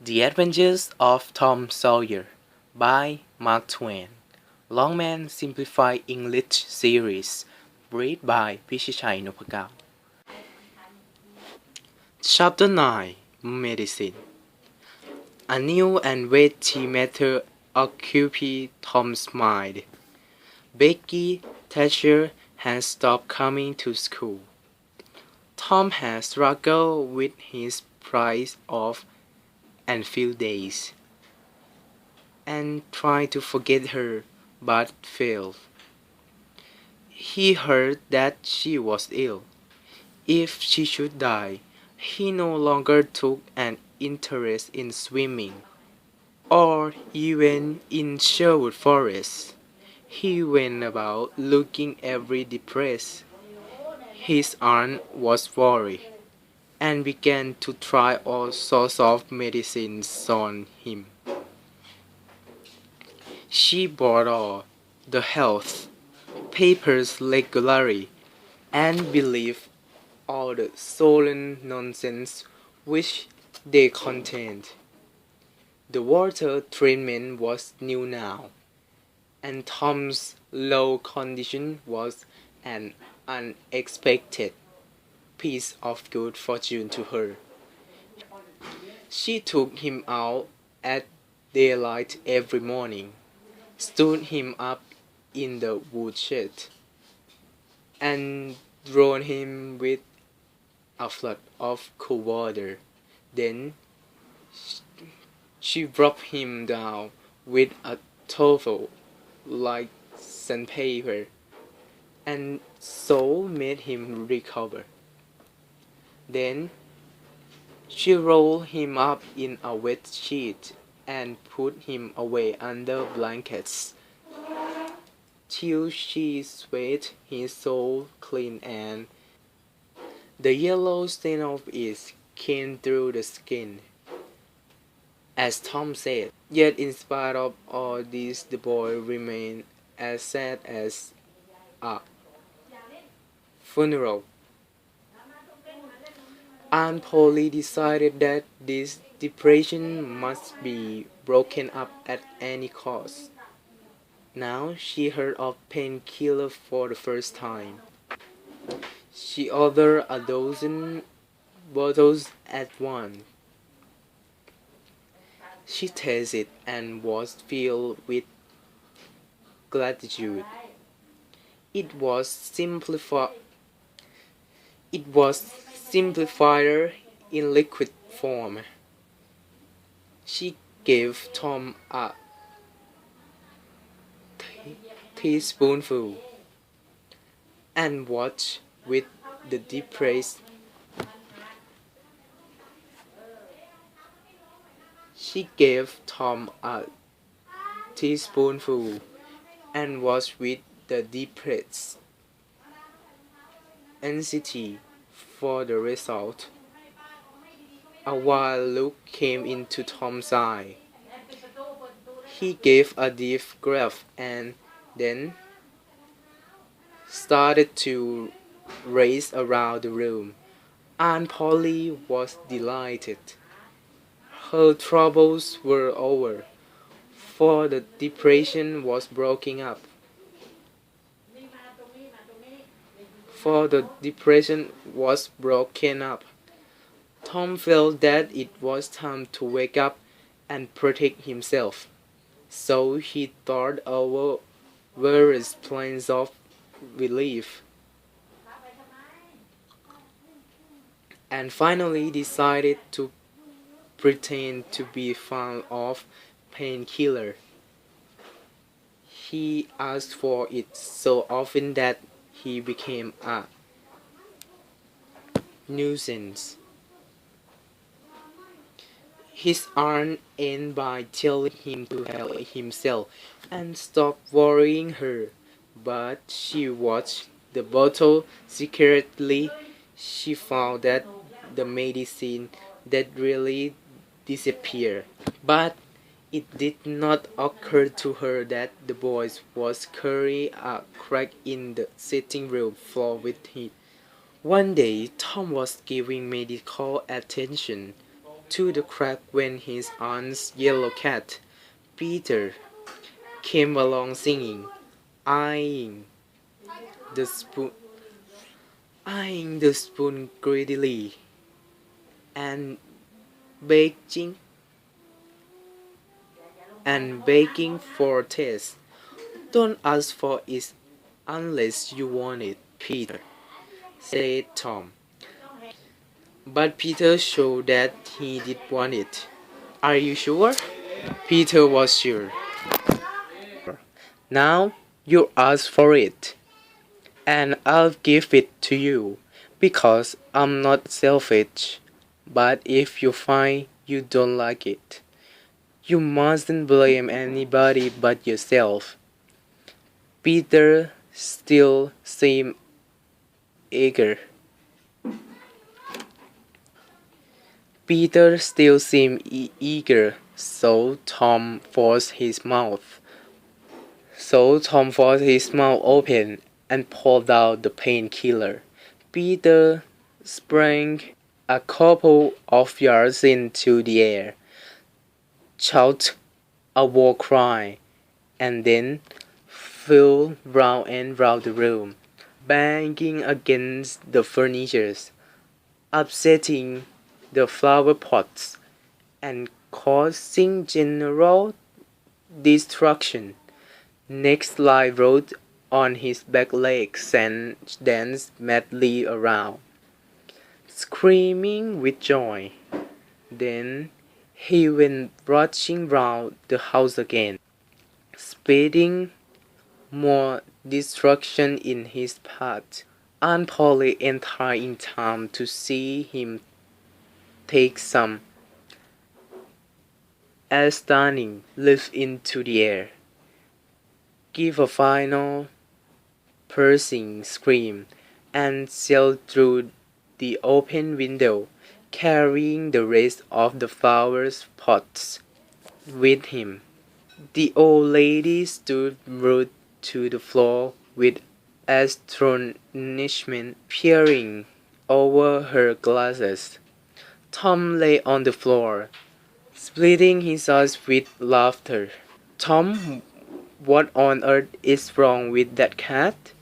The Adventures of Tom Sawyer by Mark Twain. Longman Simplified English Series. Read by Pichitchai Nopagao. Chapter 9 Medicine. A new and weighty matter occupied Tom's mind. Becky Thatcher had stopped coming to school. Tom had struggled with his pride of and few days, and tried to forget her, but failed. He heard that she was ill. If she should die, he no longer took an interest in swimming, or even in Sherwood Forest. He went about looking every depressed. His aunt was worried, and began to try all sorts of medicines on him. She borrowed the health papers regularly, and believed all the solemn nonsense which they contained. The water treatment was new now, and Tom's low condition was an unexpected piece of good fortune to her. She took him out at daylight every morning, stood him up in the woodshed, and drowned him with a flood of cool water. Then she rubbed him down with a towel like sandpaper, and so made him recover. Then she rolled him up in a wet sheet and put him away under blankets till she swept his soul clean, and the yellow stain of it came through the skin, as Tom said. Yet in spite of all this, the boy remained as sad as a funeral. Aunt Polly decided that this depression must be broken up at any cost. Now she heard of painkiller for the first time. She ordered a dozen bottles at once. She tasted and was filled with gratitude. It was simplified in liquid form. She gave Tom a teaspoonful, and watched with the depressed. She gave Tom a teaspoonful, and watched with the depressed anxiety for the result. A wild look came into Tom's eye. He gave a deep breath and then started to race around the room. Aunt Polly was delighted. Her troubles were over, for the depression was broken up. Tom felt that it was time to wake up and protect himself. So he thought over various plans of relief, and finally decided to pretend to be fond of painkiller. He asked for it so often that he became a nuisance. His aunt ended by telling him to help himself and stop worrying her, but she watched the bottle secretly. She found that the medicine that really disappeared, but it did not occur to her that the boy was carrying a crack in the sitting room floor with him. One day, Tom was giving medical attention to the crack when his aunt's yellow cat, Peter, came along singing, eyeing the spoon, eyeing the spoon greedily, and baking begging for taste. Don't ask for it unless you want it, Peter, said Tom. But Peter showed that he did want it. Are you sure? Peter was sure. Now you ask for it, and I'll give it to you, because I'm not selfish. But if you find you don't like it, you mustn't blame anybody but yourself. Peter still seemed eager. So Tom forced his mouth. Open and pulled out the painkiller. Peter sprang a couple of yards into the air, shouted a war cry, and then flew round and round the room, banging against the furniture, upsetting the flower pots, and causing general destruction. Next, Lie rode on his back legs and danced madly around, screaming with joy. Then he went rushing round the house again, speeding more destruction in his path. Aunt Polly entered in time to see him take some astounding leap into the air, give a final piercing scream, and sail through the open window, carrying the rest of the flower pots with him. The old lady stood rooted to the floor with astonishment peering over her glasses. Tom lay on the floor, splitting his eyes with laughter. Tom, what on earth is wrong with that cat?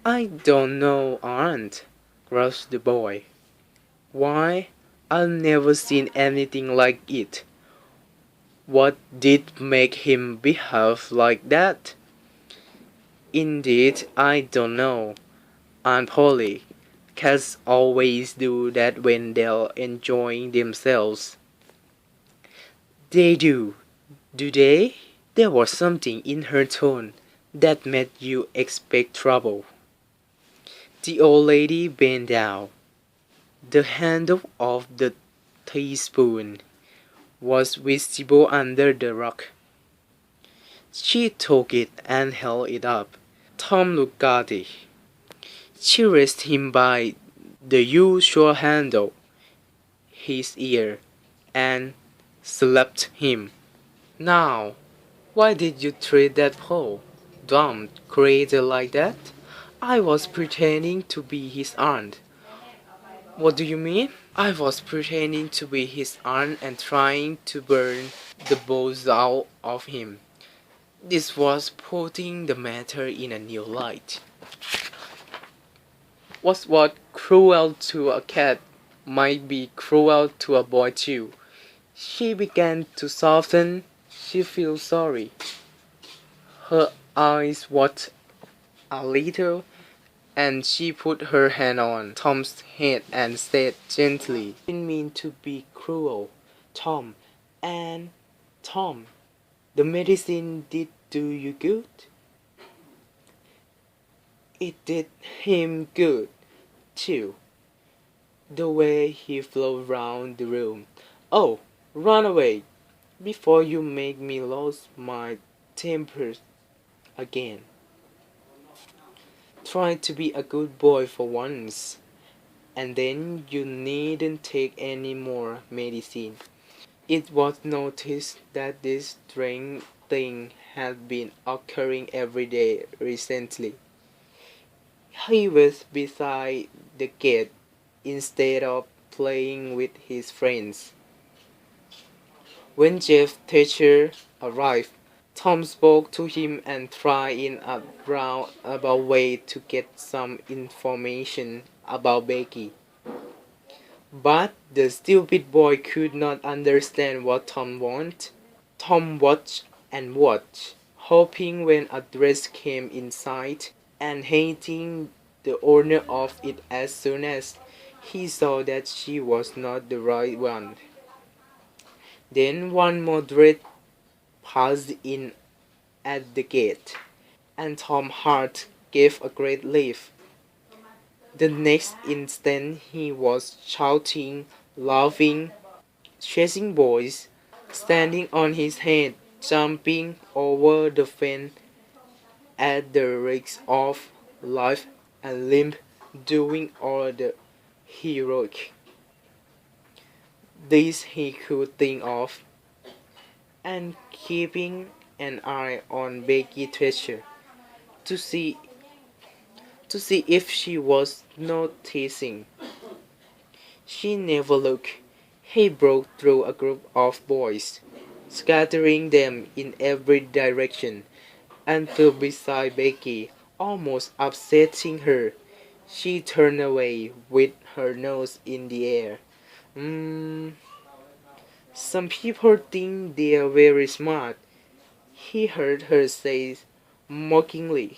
I don't know, Aunt, gasped the boy. Why, I've never seen anything like it. What did make him behave like that? Indeed, I don't know, Aunt Polly. Cats always do that when they're enjoying themselves. They do they? There was something in her tone that made you expect trouble. The old lady bent down. The handle of the teaspoon was visible under the rug. She took it and held it up. Tom looked at it. She raised him by the usual handle, his ear, and slapped him. Now, why did you treat that poor, dumb creature like that? I was pretending to be his aunt. What do you mean? I was pretending to be his aunt and trying to burn the balls out of him. This was putting the matter in a new light. What cruel to a cat might be cruel to a boy too. She began to soften. She felt sorry. Her eyes watered a little, and she put her hand on Tom's head and said gently, I didn't mean to be cruel, Tom. And, Tom, the medicine did do you good? It did him good, too. The way he flew round the room. Oh, run away, before you make me lose my temper again. Try to be a good boy for once, and then you needn't take any more medicine. It was noticed that this strange thing had been occurring every day recently. He was beside the gate instead of playing with his friends. When Jeff Thatcher arrived, Tom spoke to him and tried in a roundabout way to get some information about Becky. But the stupid boy could not understand what Tom wanted. Tom watched and watched, hoping when a dress came in sight, and hating the owner of it as soon as he saw that she was not the right one. Then one more dress passed in at the gate, and Tom's heart gave a great leap. The next instant he was shouting, laughing, chasing boys, standing on his head, jumping over the fence at the risk of life and limb, doing all the heroic this he could think of, and keeping an eye on Becky Thatcher to see to see if she was noticing. She never looked. He broke through a group of boys, scattering them in every direction, until beside Becky, almost upsetting her. She turned away with her nose in the air. Mm, some people think they're very smart, he heard her say mockingly.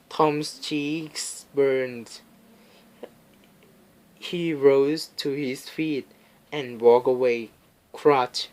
Tom's cheeks burned. He rose to his feet and walked away, crushed.